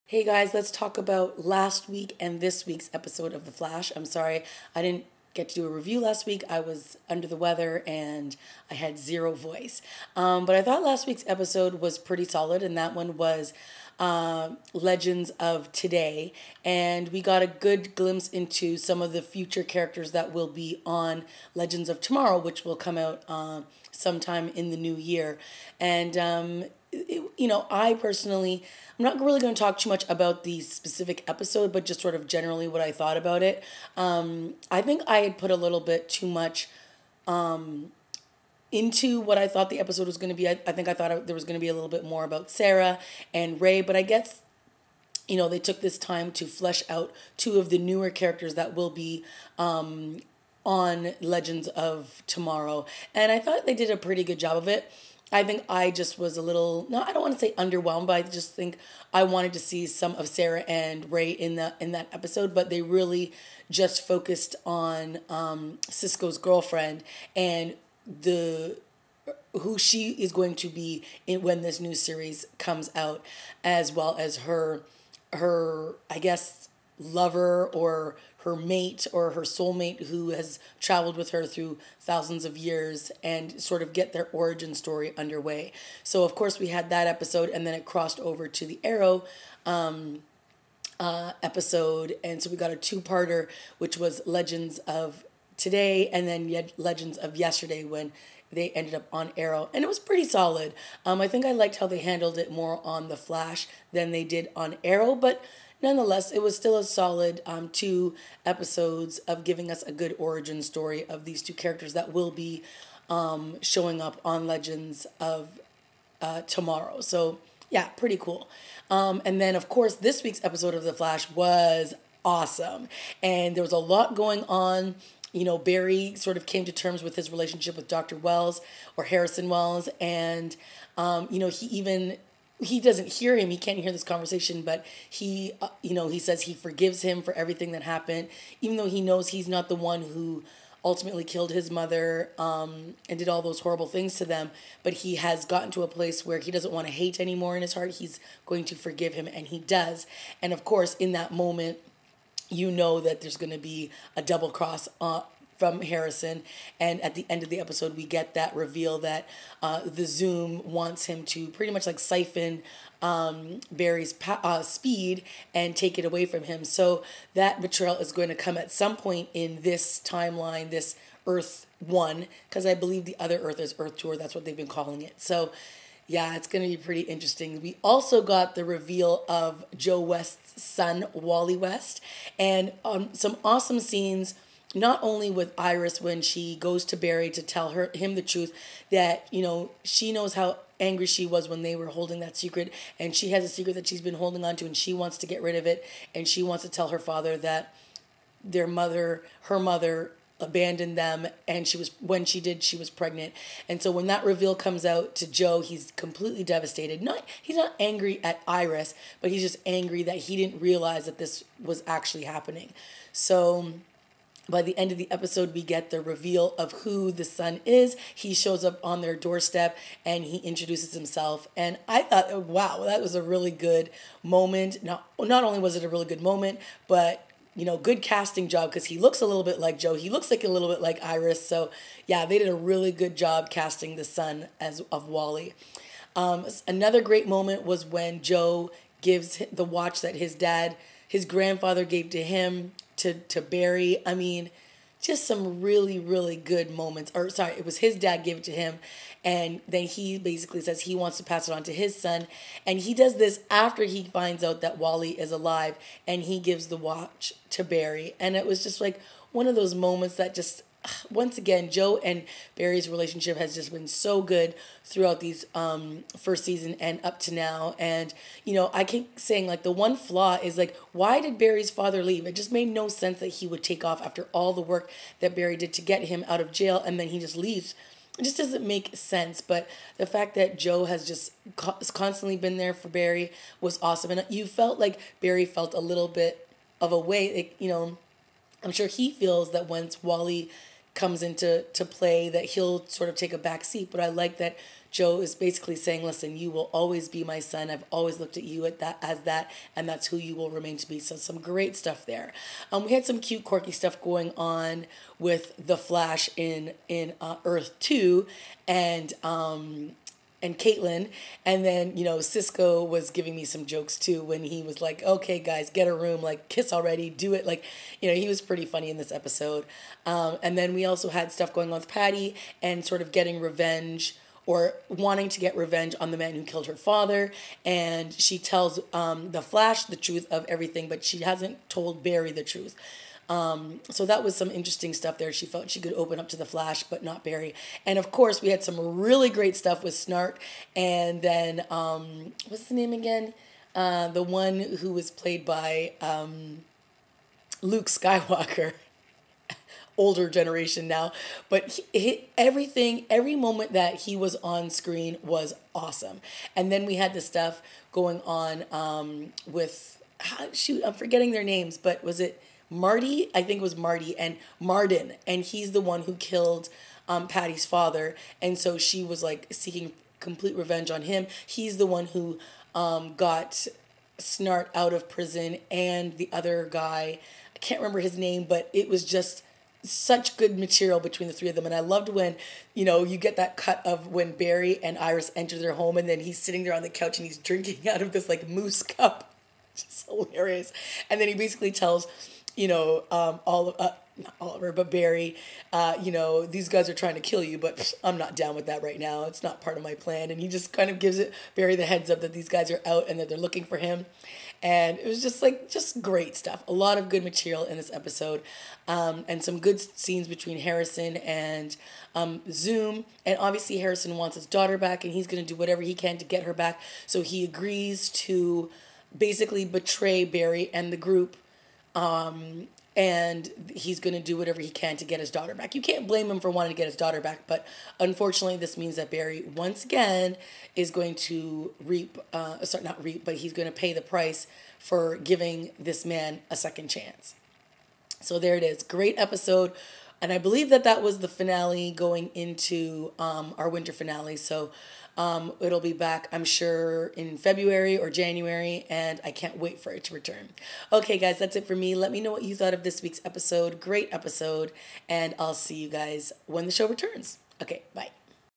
Hey guys, let's talk about last week and this week's episode of The Flash. I'm sorry, I didn't get to do a review last week. I was under the weather and I had zero voice. But I thought last week's episode was pretty solid, and that one was Legends of Today. And we got a good glimpse into some of the future characters that will be on Legends of Tomorrow, which will come out sometime in the new year. And I personally, I'm not really going to talk too much about the specific episode, but just sort of generally what I thought about it. I think I had put a little bit too much into what I thought the episode was going to be. I think I thought there was going to be a little bit more about Sarah and Ray, but I guess they took this time to flesh out two of the newer characters that will be on Legends of Tomorrow. And I thought they did a pretty good job of it. I think I just was a little, no, I don't want to say underwhelmed, but I just think I wanted to see some of Sarah and Ray in that episode, but they really just focused on Cisco's girlfriend and the who she is going to be when this new series comes out, as well as her I guess lover or her mate or her soulmate who has traveled with her through thousands of years, and sort of get their origin story underway. So of course we had that episode, and then it crossed over to the Arrow episode, and so we got a two-parter, which was Legends of Today and then yet Legends of Yesterday, when they ended up on Arrow, and it was pretty solid. I think I liked how they handled it more on The Flash than they did on Arrow, but nonetheless, it was still a solid two episodes of giving us a good origin story of these two characters that will be showing up on Legends of Tomorrow. So, yeah, pretty cool. And then, of course, this week's episode of The Flash was awesome. And there was a lot going on. Barry sort of came to terms with his relationship with Dr. Wells, or Harrison Wells, and, he doesn't hear him. He can't hear this conversation, but he says he forgives him for everything that happened, even though he knows he's not the one who ultimately killed his mother and did all those horrible things to them. But he has gotten to a place where he doesn't want to hate anymore in his heart. He's going to forgive him, and he does. And of course, in that moment, that there's going to be a double cross from Harrison, and at the end of the episode we get that reveal that the Zoom wants him to pretty much like siphon Barry's speed and take it away from him. So that betrayal is going to come at some point in this timeline, this Earth 1, because I believe the other Earth is Earth 2, or that's what they've been calling it. So yeah, it's going to be pretty interesting. We also got the reveal of Joe West's son, Wally West, and some awesome scenes, not only with Iris when she goes to Barry to tell him the truth, that, she knows how angry she was when they were holding that secret, and she has a secret that she's been holding on to, and she wants to get rid of it, and she wants to tell her father that her mother abandoned them, and when she did, she was pregnant. And so when that reveal comes out to Joe, he's completely devastated. He's not angry at Iris, but he's just angry that he didn't realize that this was actually happening. So by the end of the episode, we get the reveal of who the son is. He shows up on their doorstep and he introduces himself. And I thought, wow, that was a really good moment. Not only was it a really good moment, but good casting job, because he looks a little bit like Joe. He looks like a little bit like Iris. So yeah, they did a really good job casting the son of Wally. Another great moment was when Joe gives the watch that his grandfather gave to him, to Barry. I mean, just some really, really good moments. Or sorry, it was his dad gave it to him, and then he basically says he wants to pass it on to his son. And he does this after he finds out that Wally is alive, and he gives the watch to Barry. And it was just like one of those moments that just, once again, Joe and Barry's relationship has just been so good throughout these first season and up to now. And I keep saying, like, the one flaw is, like, why did Barry's father leave? It just made no sense that he would take off after all the work that Barry did to get him out of jail, and then he just leaves. It just doesn't make sense. But the fact that Joe has just constantly been there for Barry was awesome. And you felt like Barry felt a little bit of a way, like, I'm sure he feels that once Wally comes into play, that he'll sort of take a back seat. But I like that Joe is basically saying, listen, you will always be my son. I've always looked at you at that as that, and that's who you will remain to be. So some great stuff there. We had some cute, quirky stuff going on with the Flash in Earth 2, and Caitlin. And then, Cisco was giving me some jokes too when he was like, okay, guys, get a room, like, kiss already, do it. Like, he was pretty funny in this episode. And then we also had stuff going on with Patty and sort of getting revenge or wanting to get revenge on the man who killed her father. And she tells the Flash the truth of everything, but she hasn't told Barry the truth. So that was some interesting stuff there. She felt she could open up to the Flash, but not Barry. And of course, we had some really great stuff with Snart. And then, what's the name again? The one who was played by Luke Skywalker. Older generation now. But every moment that he was on screen was awesome. And then we had the stuff going on with, I'm forgetting their names, but was it Marty? I think it was Marty and Martin, and he's the one who killed Patty's father, and so she was like seeking complete revenge on him. He's the one who got Snart out of prison, and the other guy, I can't remember his name, but it was just such good material between the three of them. And I loved when, you get that cut of when Barry and Iris enter their home, and then he's sitting there on the couch and he's drinking out of this like moose cup. Just hilarious. And then he basically tells not Oliver, but Barry, these guys are trying to kill you, but I'm not down with that right now. It's not part of my plan. And he just kind of gives Barry the heads up that these guys are out and that they're looking for him. And it was just great stuff. A lot of good material in this episode, and some good scenes between Harrison and Zoom. And obviously Harrison wants his daughter back, and he's going to do whatever he can to get her back. So he agrees to basically betray Barry and the group. And he's going to do whatever he can to get his daughter back. You can't blame him for wanting to get his daughter back, but unfortunately this means that Barry, once again, is going to but he's going to pay the price for giving this man a second chance. So there it is. Great episode. And I believe that was the finale going into our winter finale. So it'll be back, I'm sure, in February or January, and I can't wait for it to return. Okay, guys, that's it for me. Let me know what you thought of this week's episode. Great episode, and I'll see you guys when the show returns. Okay, bye.